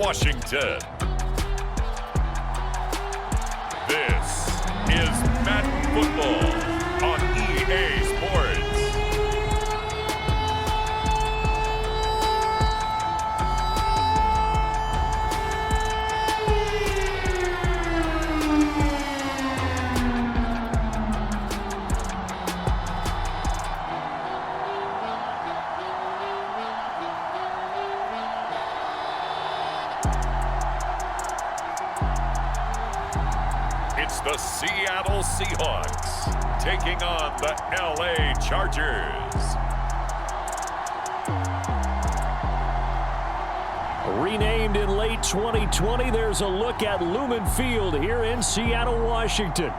Washington. This is Madden Football on EA Sports. It's the Seattle Seahawks taking on the LA Chargers. Renamed in late 2020, there's a look at Lumen Field here in Seattle, Washington.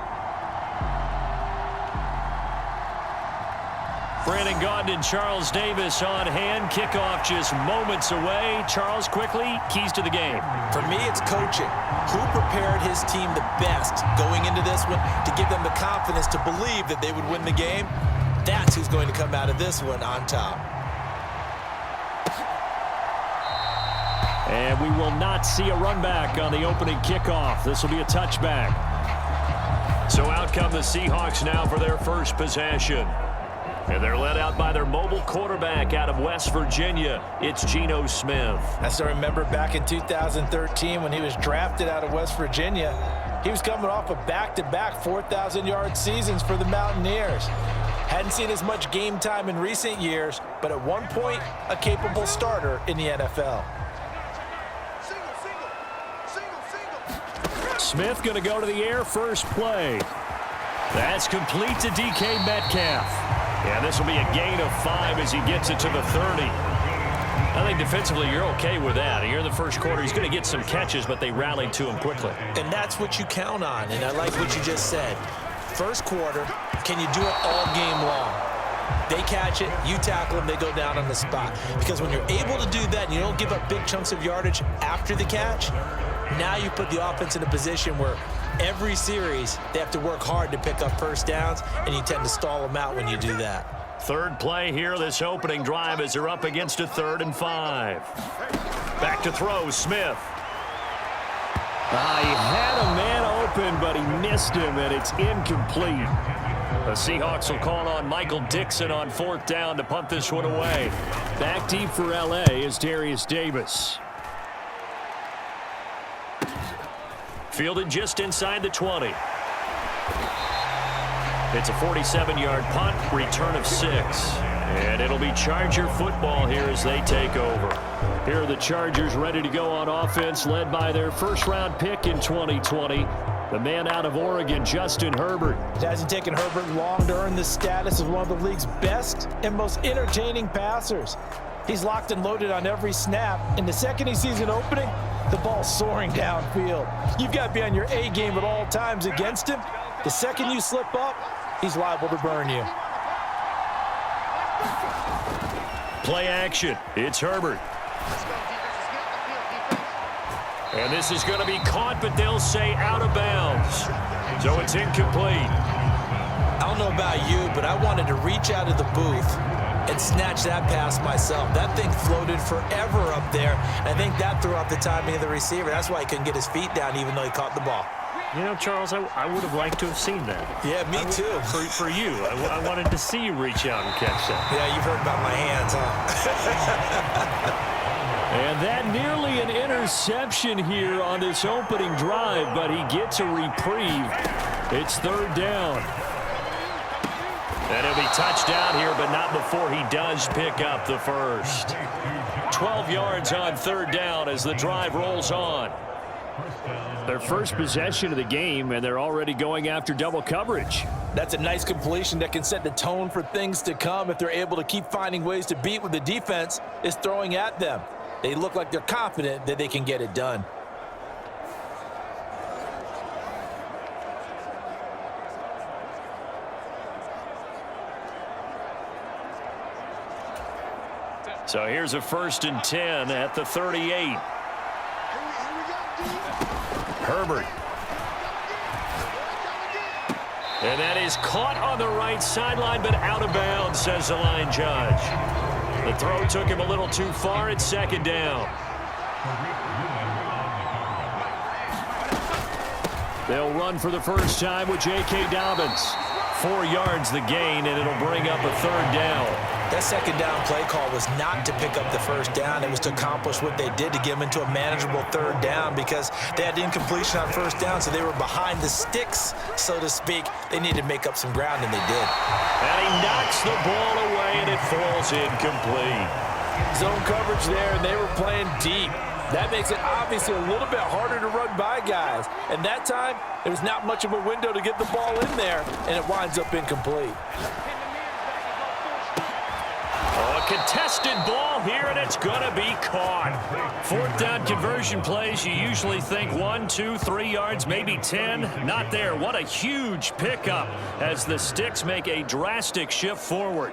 Brandon Gaudin and Charles Davis on hand. Kickoff just moments away. Charles, quickly, keys to the game. For me, it's coaching. Who prepared his team the best going into this one to give them the confidence to believe that they would win the game? That's who's going to come out of this one on top. And we will not see a run back on the opening kickoff. This will be a touchback. So out come the Seahawks now for their first possession. And they're led out by their mobile quarterback out of West Virginia. It's Geno Smith. I still remember back in 2013 when he was drafted out of West Virginia. He was coming off of back-to-back 4,000-yard seasons for the Mountaineers. Hadn't seen as much game time in recent years, but at one point, a capable starter in the NFL. Smith going to go to the air first play. That's complete to DK Metcalf. Yeah, this will be a gain of 5 as he gets it to the 30. I think defensively you're okay with that. Here in the first quarter, he's going to get some catches, but they rallied to him quickly. And that's what you count on, and I like what you just said. First quarter, can you do it all game long? They catch it, you tackle them, they go down on the spot. Because when you're able to do that and you don't give up big chunks of yardage after the catch, now you put the offense in a position where every series they have to work hard to pick up first downs, and you tend to stall them out when you do that. Third play here, this opening drive as they're up against a 3rd and 5. Back to throw, Smith. He had a man open, but he missed him, and it's incomplete. The Seahawks will call on Michael Dixon on 4th down to punt this one away. Back deep for LA is Darius Davis. Fielded just inside the 20. It's a 47-yard punt, return of 6. And it'll be Charger football here as they take over. Here are the Chargers ready to go on offense, led by their first-round pick in 2020, the man out of Oregon, Justin Herbert. It hasn't taken Herbert long to earn the status of one of the league's best and most entertaining passers. He's locked and loaded on every snap, and the second he sees an opening, the ball's soaring downfield. You've got to be on your A game at all times against him. The second you slip up, he's liable to burn you. Play action. It's Herbert. And this is going to be caught, but they'll say out of bounds. So it's incomplete. I don't know about you, but I wanted to reach out of the booth and snatch that pass myself. That thing floated forever up there. I think that threw off the timing of the receiver. That's why he couldn't get his feet down even though he caught the ball. You know, Charles, I would have liked to have seen that. Yeah, me too. For you. I wanted to see you reach out and catch that. Yeah, you've heard about my hands, huh? And that nearly an interception here on this opening drive, but he gets a reprieve. It's 3rd down. And he'll be touched down here, but not before he does pick up the first. 12 yards on 3rd down as the drive rolls on. Their first possession of the game, and they're already going after double coverage. That's a nice completion that can set the tone for things to come if they're able to keep finding ways to beat what the defense is throwing at them. They look like they're confident that they can get it done. So here's a 1st and 10 at the 38. Herbert. And that is caught on the right sideline, but out of bounds, says the line judge. The throw took him a little too far. It's 2nd down. They'll run for the first time with J.K. Dobbins. 4 yards the gain, and it'll bring up a third down. That second down play call was not to pick up the first down. It was to accomplish what they did to get them into a manageable third down because they had incompletion on first down, so they were behind the sticks, so to speak. They needed to make up some ground, and they did. And he knocks the ball away, and it falls incomplete. Zone coverage there, and they were playing deep. That makes it obviously a little bit harder to run by guys. And that time, there was not much of a window to get the ball in there, and it winds up incomplete. Oh, a contested ball here, and it's going to be caught. 4th down conversion plays, you usually think 1, 2, 3 yards, maybe 10. Not there. What a huge pickup as the Sticks make a drastic shift forward.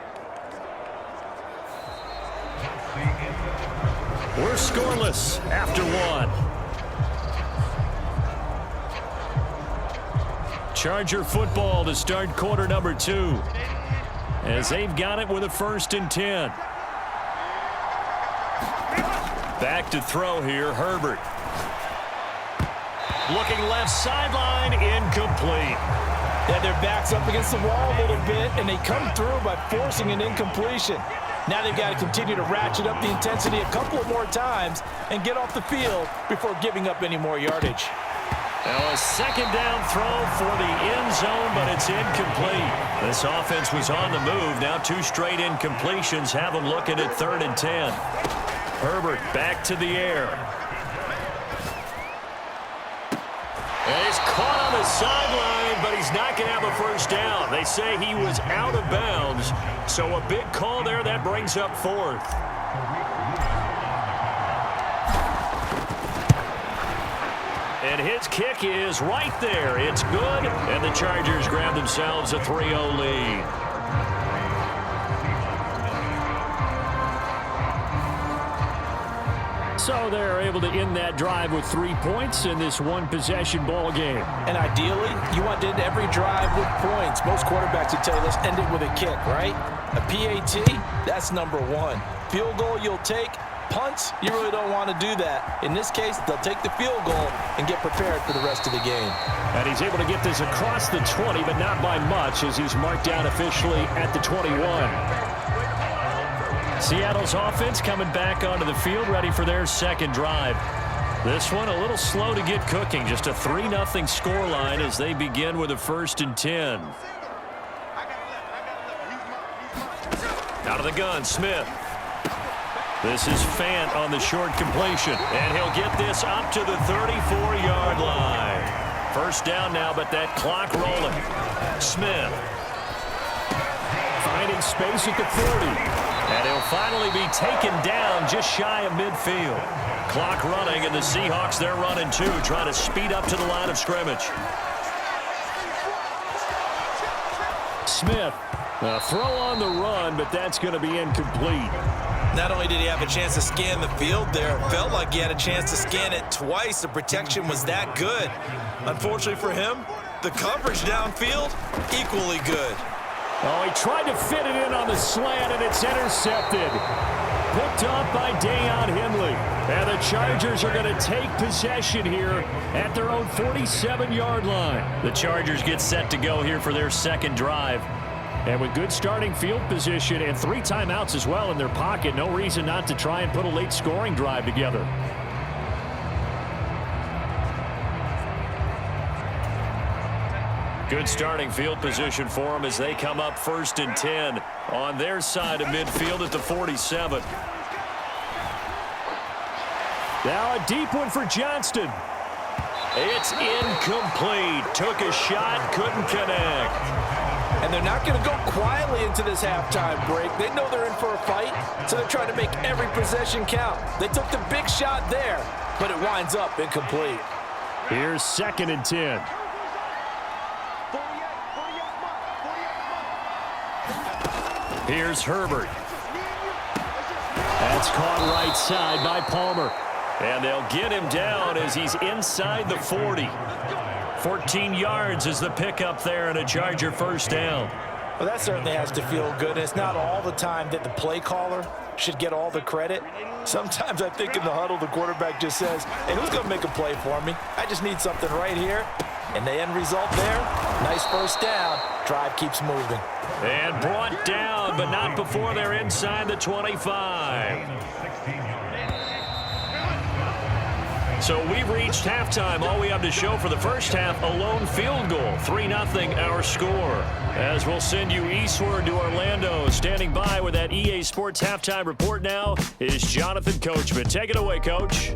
We're scoreless after 1. Charger football to start quarter number 2. As they've got it with a 1st and 10. Back to throw here, Herbert. Looking left sideline, incomplete. Yeah, their back's up against the wall a little bit, and they come through by forcing an incompletion. Now they've got to continue to ratchet up the intensity a couple of more times and get off the field before giving up any more yardage. Now a second down throw for the end zone, but it's incomplete. This offense was on the move. Now 2 straight incompletions have them looking at 3rd and 10. Herbert back to the air. And he's caught on the sideline, but he's not going to have a first down. They say he was out of bounds, so a big call there. That brings up 4th. And his kick is right there. It's good, and the Chargers grab themselves a 3-0 lead. So they're able to end that drive with 3 points in this one-possession ball game. And ideally, you want to end every drive with points. Most quarterbacks would tell you, let's end it with a kick, right? A PAT, that's number 1. Field goal you'll take. Punts, you really don't want to do that. In this case, they'll take the field goal and get prepared for the rest of the game. And he's able to get this across the 20, but not by much as he's marked down officially at the 21. Seattle's offense coming back onto the field, ready for their second drive. This one a little slow to get cooking. Just a 3-0 scoreline as they begin with a 1st and 10. Out of the gun, Smith. This is Fant on the short completion, and he'll get this up to the 34-yard line. First down now, but that clock rolling. Smith finding space at the 40. And he'll finally be taken down just shy of midfield. Clock running, and the Seahawks, they're running too, trying to speed up to the line of scrimmage. Smith, a throw on the run, but that's going to be incomplete. Not only did he have a chance to scan the field there, it felt like he had a chance to scan it twice. The protection was that good. Unfortunately for him, the coverage downfield, equally good. Oh, he tried to fit it in on the slant, and it's intercepted. Picked off by Deion Henley. And the Chargers are going to take possession here at their own 47-yard line. The Chargers get set to go here for their second drive. And with good starting field position and 3 timeouts as well in their pocket, no reason not to try and put a late scoring drive together. Good starting field position for them as they come up 1st and 10 on their side of midfield at the 47. Now a deep one for Johnston. It's incomplete. Took a shot, couldn't connect. And they're not going to go quietly into this halftime break. They know they're in for a fight, so they're trying to make every possession count. They took the big shot there, but it winds up incomplete. Here's 2nd and 10. Here's Herbert. That's caught right side by Palmer. And they'll get him down as he's inside the 40. 14 yards is the pickup there and a Charger first down. Well, that certainly has to feel good. And it's not all the time that the play caller should get all the credit. Sometimes I think in the huddle, the quarterback just says, hey, who's going to make a play for me? I just need something right here. And the end result there, nice first down. Drive keeps moving. And brought down, but not before they're inside the 25. So we've reached halftime. All we have to show for the first half, a lone field goal. 3-0 our score. As we'll send you eastward to Orlando. Standing by with that EA Sports halftime report now is Jonathan Coachman. Take it away, Coach.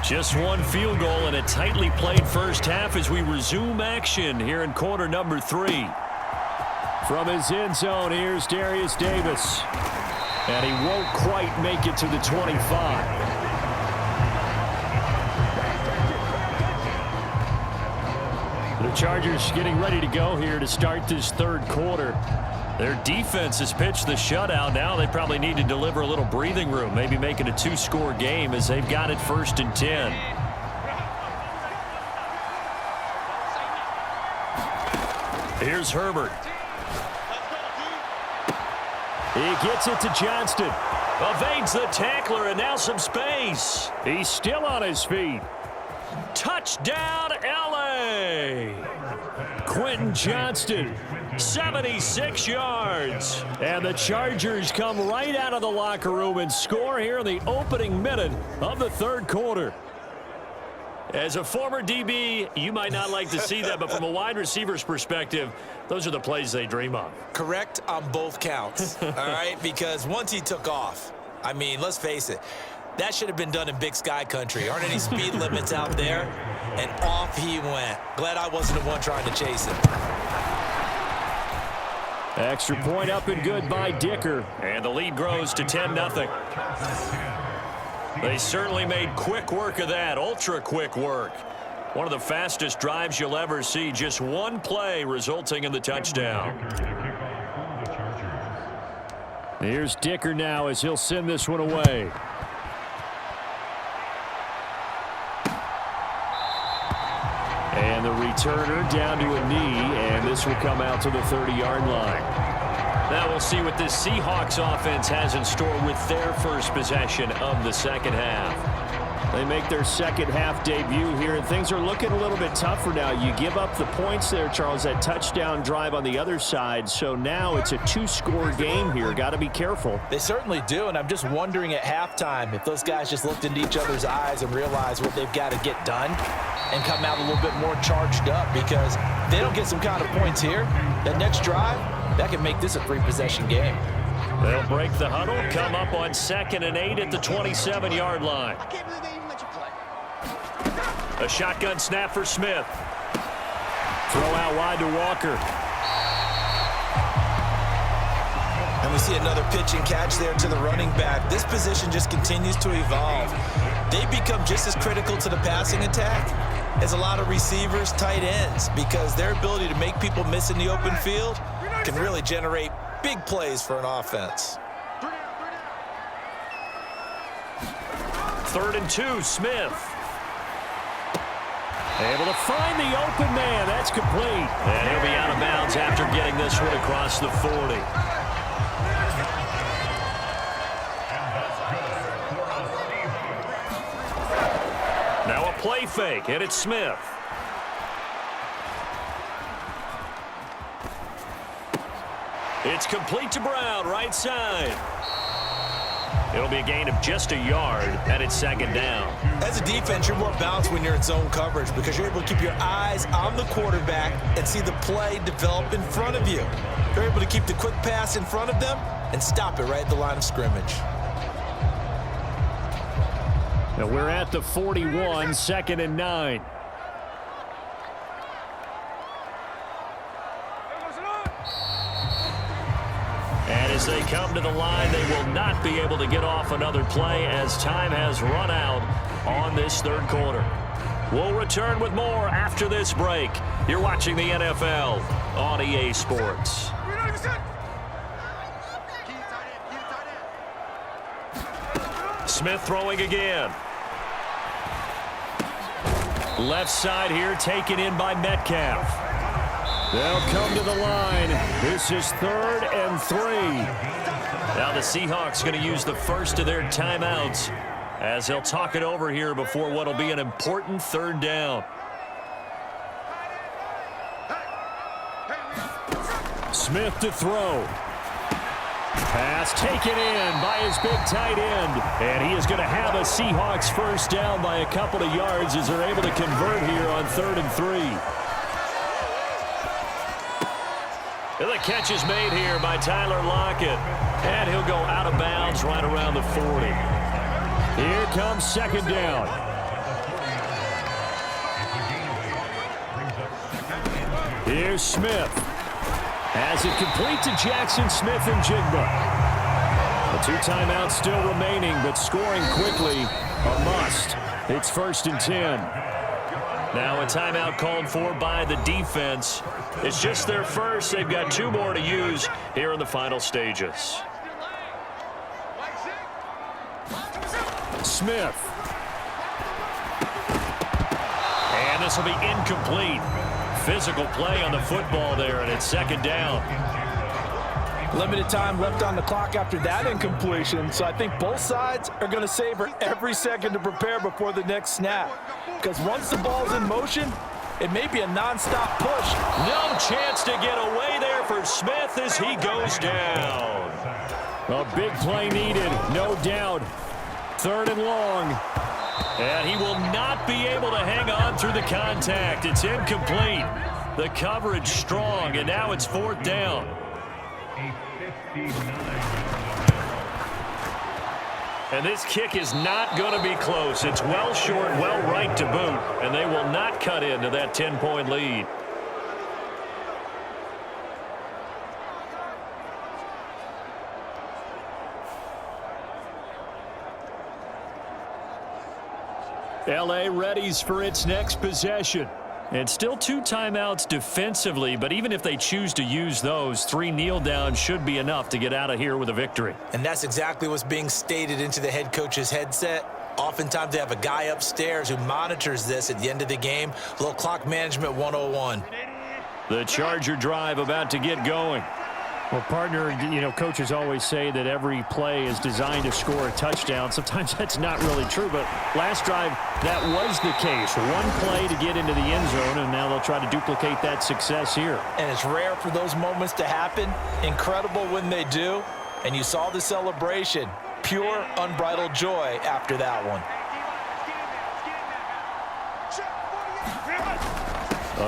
Just one field goal and a tightly played first half as we resume action here in quarter number 3. From his end zone, here's Darius Davis. And he won't quite make it to the 25. The Chargers getting ready to go here to start this third quarter. Their defense has pitched the shutout. Now they probably need to deliver a little breathing room, maybe make it a 2-score game as they've got it 1st and 10. Here's Herbert. He gets it to Johnston. Evades the tackler and now some space. He's still on his feet. Touchdown, L.A. Quentin Johnston. 76 yards. And the Chargers come right out of the locker room and score here in the opening minute of the third quarter. As a former DB, you might not like to see that, but from a wide receiver's perspective, those are the plays they dream of. Correct on both counts, all right? Because once he took off, I mean, let's face it, that should have been done in Big Sky country. Aren't any speed limits out there? And off he went. Glad I wasn't the one trying to chase him. Extra point up and good by Dicker. And the lead grows to 10-0. They certainly made quick work of that, ultra-quick work. One of the fastest drives you'll ever see, just one play resulting in the touchdown. Here's Dicker now as he'll send this one away. And the returner down to a knee, and this will come out to the 30-yard line. Now we'll see what this Seahawks offense has in store with their first possession of the second half. They make their second half debut here, and things are looking a little bit tougher now. You give up the points there, Charles, that touchdown drive on the other side. So now it's a 2-score game here. Got to be careful. They certainly do, and I'm just wondering at halftime if those guys just looked into each other's eyes and realized what they've got to get done and come out a little bit more charged up, because if they don't get some kind of points here, that next drive, that can make this a 3-possession game. They'll break the huddle, come up on 2nd and 8 at the 27-yard line. A shotgun snap for Smith. Throw out wide to Walker. And we see another pitch and catch there to the running back. This position just continues to evolve. They become just as critical to the passing attack as a lot of receivers, tight ends, because their ability to make people miss in the open field can really generate big plays for an offense. 3rd and 2, Smith. Able to find the open man. That's complete. And he'll be out of bounds after getting this one across the 40. Now a play fake, and it's Smith. It's complete to Brown, right side. It'll be a gain of just a yard, and it's 2nd down. As a defense, you're more balanced when you're in zone coverage because you're able to keep your eyes on the quarterback and see the play develop in front of you. You're able to keep the quick pass in front of them and stop it right at the line of scrimmage. Now we're at the 41, 2nd and 9. And as they come to the line, they will not be able to get off another play as time has run out on this third quarter. We'll return with more after this break. You're watching the NFL on EA Sports. Smith throwing again. Left side here taken in by Metcalf. They'll come to the line. This is 3rd and 3. Now the Seahawks going to use the first of their timeouts as they'll talk it over here before what will be an important 3rd down. Smith to throw. Pass taken in by his big tight end. And he is going to have a Seahawks first down by a couple of yards as they're able to convert here on 3rd and 3. And the catch is made here by Tyler Lockett. And he'll go out of bounds right around the 40. Here comes 2nd down. Here's Smith. Has it complete to Jackson Smith and Jigba. The 2 timeouts still remaining, but scoring quickly a must. It's 1st and 10. Now a timeout called for by the defense. It's just their first. They've got 2 more to use here in the final stages. Smith. And this will be incomplete. Physical play on the football there, and it's 2nd down. Limited time left on the clock after that incompletion, so I think both sides are going to savor every second to prepare before the next snap. Because once the ball's in motion, it may be a nonstop push. No chance to get away there for Smith as he goes down. A big play needed, no doubt. 3rd and long. And he will not be able to hang on through the contact. It's incomplete. The coverage strong, and now it's 4th down. And this kick is not going to be close. It's well short, well right to boot, and they will not cut into that 10-point lead. L.A. readies for its next possession. And still 2 timeouts defensively, but even if they choose to use those, 3 kneel downs should be enough to get out of here with a victory. And that's exactly what's being stated into the head coach's headset. Oftentimes they have a guy upstairs who monitors this at the end of the game. A little clock management 101. The Charger drive about to get going. Well, partner, coaches always say that every play is designed to score a touchdown. Sometimes that's not really true, but last drive, that was the case. 1 play to get into the end zone, and now they'll try to duplicate that success here. And it's rare for those moments to happen. Incredible when they do. And you saw the celebration. Pure, unbridled joy after that one.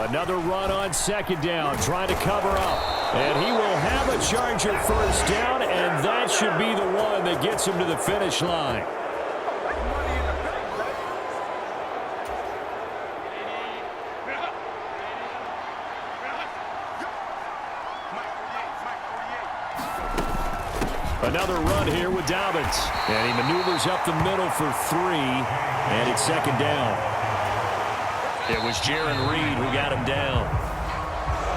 Another run on 2nd down, trying to cover up. And he will have a Charger first down, and that should be the one that gets him to the finish line. Another run here with Dobbins. And he maneuvers up the middle for 3, and it's 2nd down. It was Jaron Reed who got him down.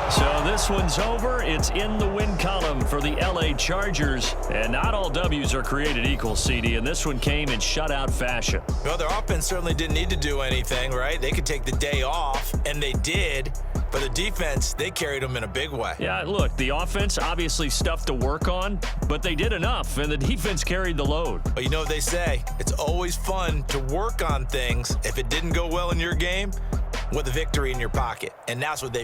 So this one's over. It's in the win column for the L.A. Chargers. And not all W's are created equal, CD, and this one came in shutout fashion. Well, their offense certainly didn't need to do anything, right? They could take the day off, and they did. But the defense, they carried them in a big way. Yeah, look, the offense obviously stuff to work on, but they did enough, and the defense carried the load. But you know what they say? It's always fun to work on things if it didn't go well in your game with a victory in your pocket. And that's what they